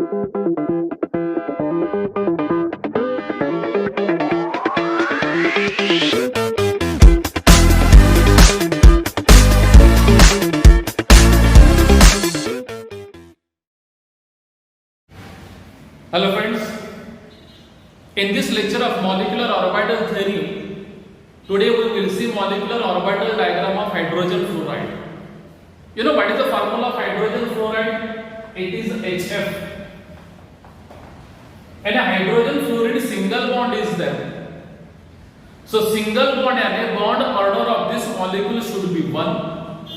Hello friends, in this lecture of molecular orbital theory, today we will see molecular orbital diagram of hydrogen fluoride. You know what is the formula of hydrogen fluoride? It is HF. And a hydrogen fluoride single bond is there. So single bond and a bond order of this molecule should be 1.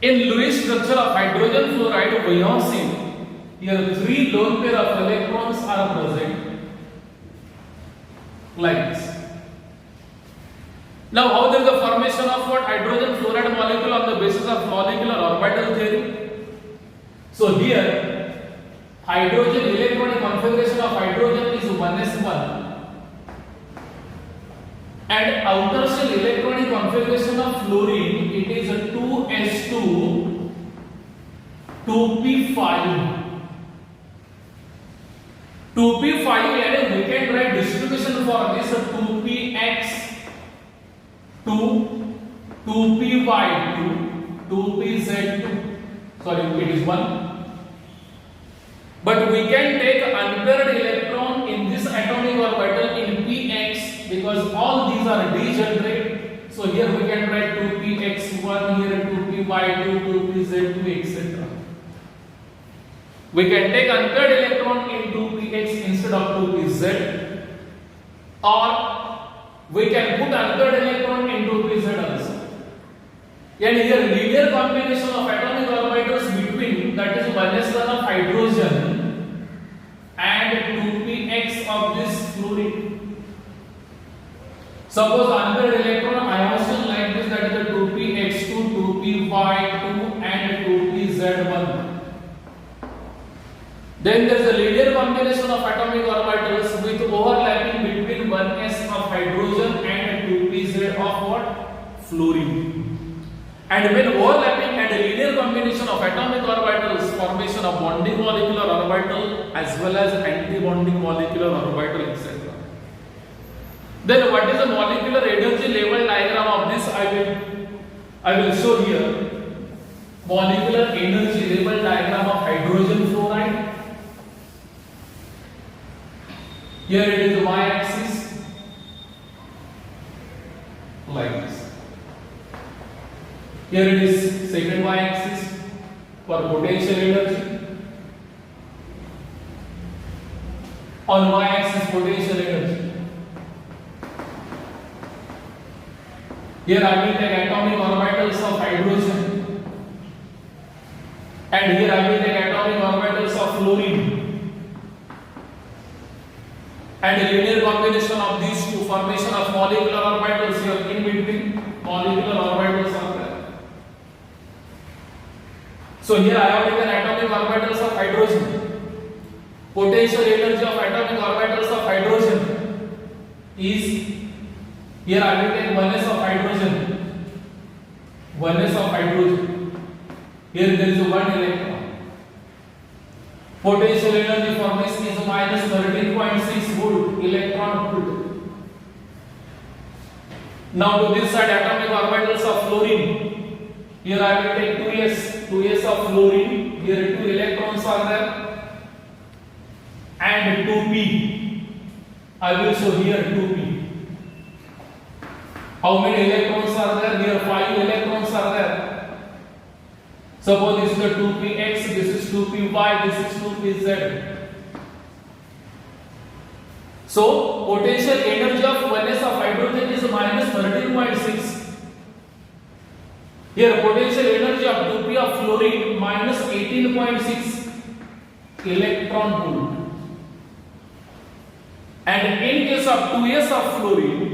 In Lewis structure of hydrogen fluoride, we have seen here 3 lone pair of electrons are present like this. Now how there is the formation of what hydrogen fluoride molecule on the basis of molecular orbital theory? So here hydrogen electronic configuration of hydrogen is 1s1 and outer shell electronic configuration of fluorine it is a 2s2 2p5 2p5 and we can write distribution for this 2px 2 2py2 2pz2 sorry it is 1 but we can take unpaired electron in this atomic orbital in px because all these are degenerate, so here we can write 2px1 here 2py2 2pz2 etc. We can take unpaired electron in 2px instead of 2pz, or we can put unpaired electron in 2pz also. And here linear combination of atomic orbitals between that is 1s1 of hydrogen and 2px of this fluorine. Suppose unpaired electron ion like this, that is the 2px2, 2py2 and 2pz1. Then there is a linear combination of atomic orbitals with overlapping between 1s of hydrogen and 2pz of what? Fluorine. And when overlapping and a linear combination of atomic orbitals, formation of bonding molecular orbital as well as anti-bonding molecular orbital etc. Then what is the molecular energy level diagram of this? I will show here. Molecular energy level diagram of hydrogen fluoride. Here it is the y-axis like this. Here it is second y-axis for potential energy. On y-axis potential energy. Here I will take atomic orbitals of hydrogen and here I will take atomic orbitals of fluorine. And a linear combination of these two, formation of molecular orbitals here in between, molecular orbitals are there. So here I have taken atomic orbitals of hydrogen. Potential energy of atomic orbitals of hydrogen is, here I will take 1s of hydrogen, 1s of hydrogen. Here there is 1 electron. Potential energy formation is minus 13.6 volt electron volt. Now to this side atomic orbitals of fluorine. Here I will take 2s of fluorine. Here 2 electrons are there and 2p. I will show here 2p. How many electrons are there? Here 5 electrons are there. Suppose this is the 2px, this is 2py, this is 2pz. So potential energy of 1s of hydrogen is minus 13.6. Here potential energy of 2p of fluorine minus 18.6 electron volt. And in case of 2s of fluorine,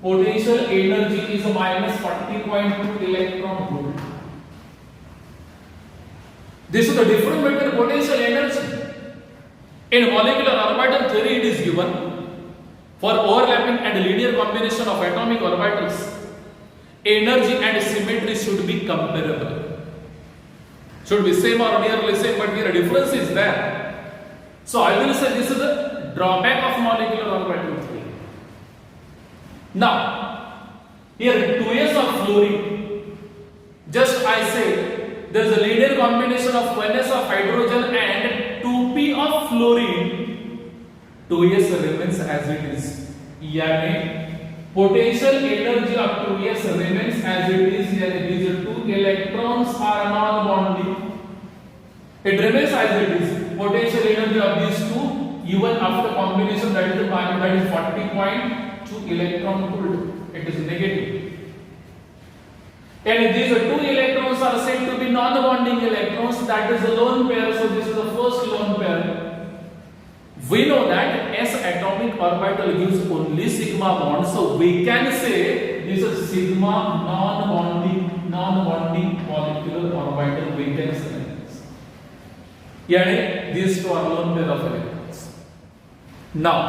potential energy is minus 40.2 electron volt. This is the difference between potential energy. In molecular orbital theory, it is given for overlapping and linear combination of atomic orbitals, energy and symmetry should be comparable. should be same or nearly same, but here a difference is there. So I will say this is the drawback of molecular orbital theory. Now, here 2s of fluorine, just I say there is a linear combination of 1s of hydrogen and 2p of fluorine, 2s remains as it is. यानी potential energy of 2s remains as it is, यानी these two electrons are non-bonding. It remains as it is. Potential energy of these two even after combination, that is 40.2 electron volt. It is negative. And these two electrons are said to be non-bonding electrons, that is a lone pair. So this is the first lone pair. We know that S atomic orbital gives only sigma bond, so we can say this is sigma non-bonding molecular orbital. We can say this. Yani these two are lone pair of electrons. Now,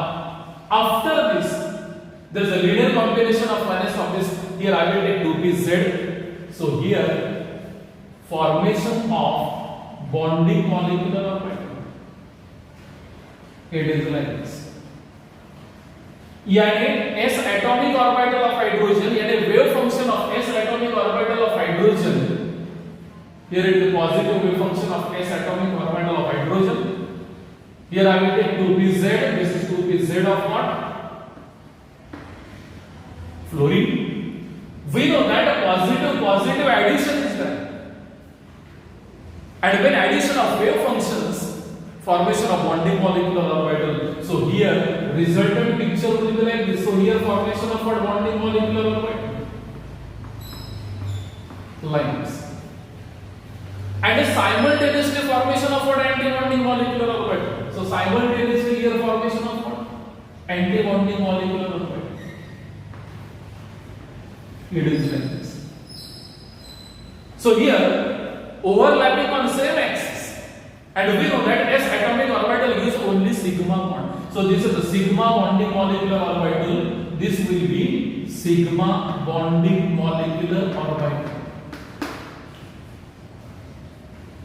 after this, there is a linear combination of 1s of this. Here I will take 2pz. So here formation of bonding molecular orbital. It is like this. यानी s atomic orbital of hydrogen, यानी wave function of s atomic orbital of hydrogen. Here it is positive wave function of s atomic orbital of hydrogen. Here I will take 2pz. This is 2pz of what? Fluorine. We know that a positive addition is there. And when addition of wave functions, formation of bonding molecular orbital. So here resultant picture will be like this. So here formation of what bonding molecular orbital, like this. And simultaneously formation of what anti-bonding molecular orbital. So simultaneously here formation of what anti-bonding molecular orbital. It is like this. So here overlapping on same axis. And we know that S atomic orbital gives only sigma bond. So this is the sigma bonding molecular orbital. This will be sigma bonding molecular orbital.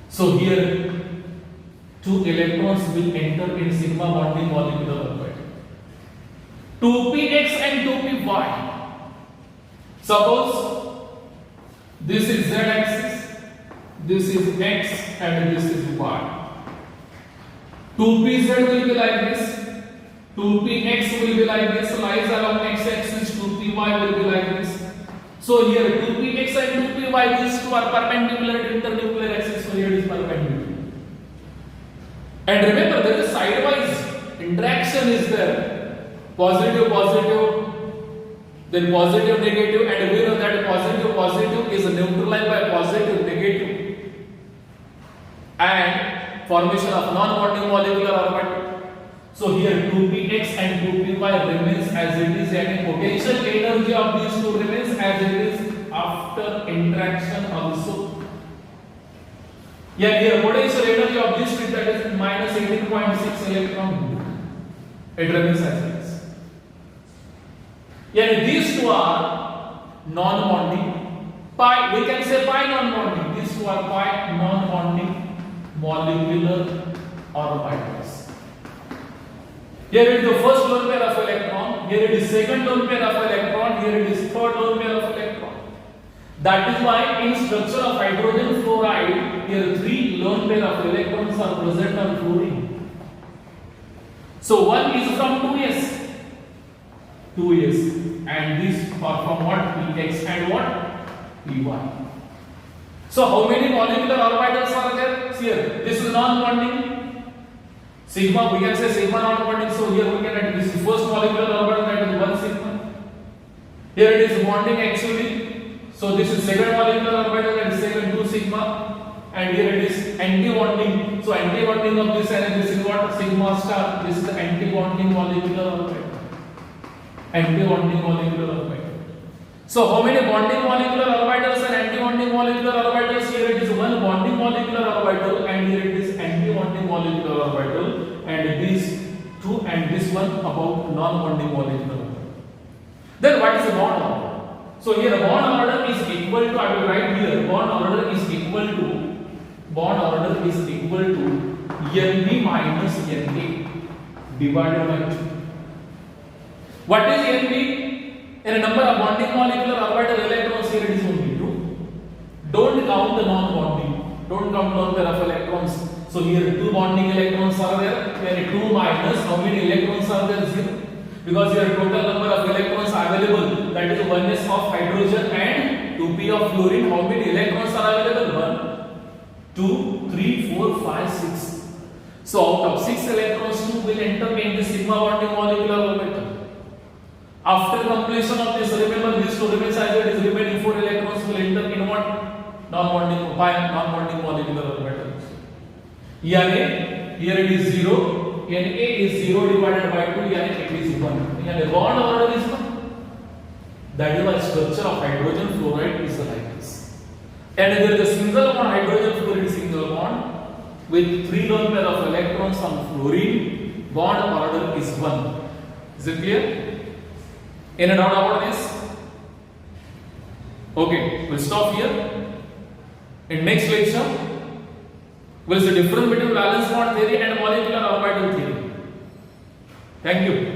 So here two electrons will enter in sigma bonding molecular orbital. 2px and 2py. Suppose this is z axis, this is x, and this is y. 2pz will be like this, 2px will be like this, lies along x-axis, 2py will be like this. So here 2px and 2py, these two are perpendicular to internuclear axis, so here it is perpendicular. And remember, there is a sidewise interaction is there, positive, then positive, negative, and we know that positive is neutralized by positive, negative, and formation of non-bonding molecular orbital. So here 2px and 2py remains as it is, and potential energy of these two remains as it is after interaction also. Yeah, here potential energy of these two, that is minus 18.6 electron. It remains as it is. Yeah, these two are non-bonding. Pi, we can say pi non-bonding. These two are pi non-bonding molecular orbitals. Here it is the first lone pair of electron, here it is second lone pair of electron, here it is third lone pair of electron. That is why in structure of hydrogen fluoride, here three lone pair of electrons are present on fluorine. So one is from 2s, and these are from what? Px and what? Py. So how many molecular orbitals are there? Here, this is non-bonding. Sigma, we can say sigma non-bonding. So here we can add this first molecular orbital, that is 1 sigma. Here it is bonding actually. So this is second molecular orbital, that is second 2 sigma. And here it is anti-bonding. So anti-bonding of this energy, this is what? Sigma star. This is the anti-bonding molecular orbital. Anti-bonding molecular orbital. So how many bonding molecular orbitals and anti-bonding molecular orbitals? Here it is one bonding molecular orbital, and here it is anti-bonding molecular orbital, and these two and this one about non-bonding molecular orbital. Then what is the bond order? So here bond order is equal to, I will write here, bond order is equal to bond order is equal to Nb minus Na divided by 2. What is Nb? In a number of bonding molecular orbital electrons, here it is only 2. Don't count the non-bonding. Don't count lone pair of electrons. So here 2 bonding electrons are there. Then 2 minus how many electrons are there? 0. Because here total number of electrons available, that is 1s of hydrogen and 2p of fluorine. How many electrons are available? 1, 2, 3, 4, 5, 6. So out of 6 electrons, 2 will enter in the sigma bonding molecular orbital. After completion of this, remember this to remains as it is, remaining 4 electrons will enter in what? Non-bonding molecular orbital. Here it is 0. Na is 0 divided by 2, it is 1. And bond order is 1. That is why structure of hydrogen fluoride is like this. And there is a single bond, hydrogen fluoride single bond with 3 lone pair of electrons on fluorine. Bond order is 1. Is it clear? Any doubt about this? Okay, we'll stop here. In next lecture, we'll see the difference between valence bond theory and molecular orbital theory. Thank you.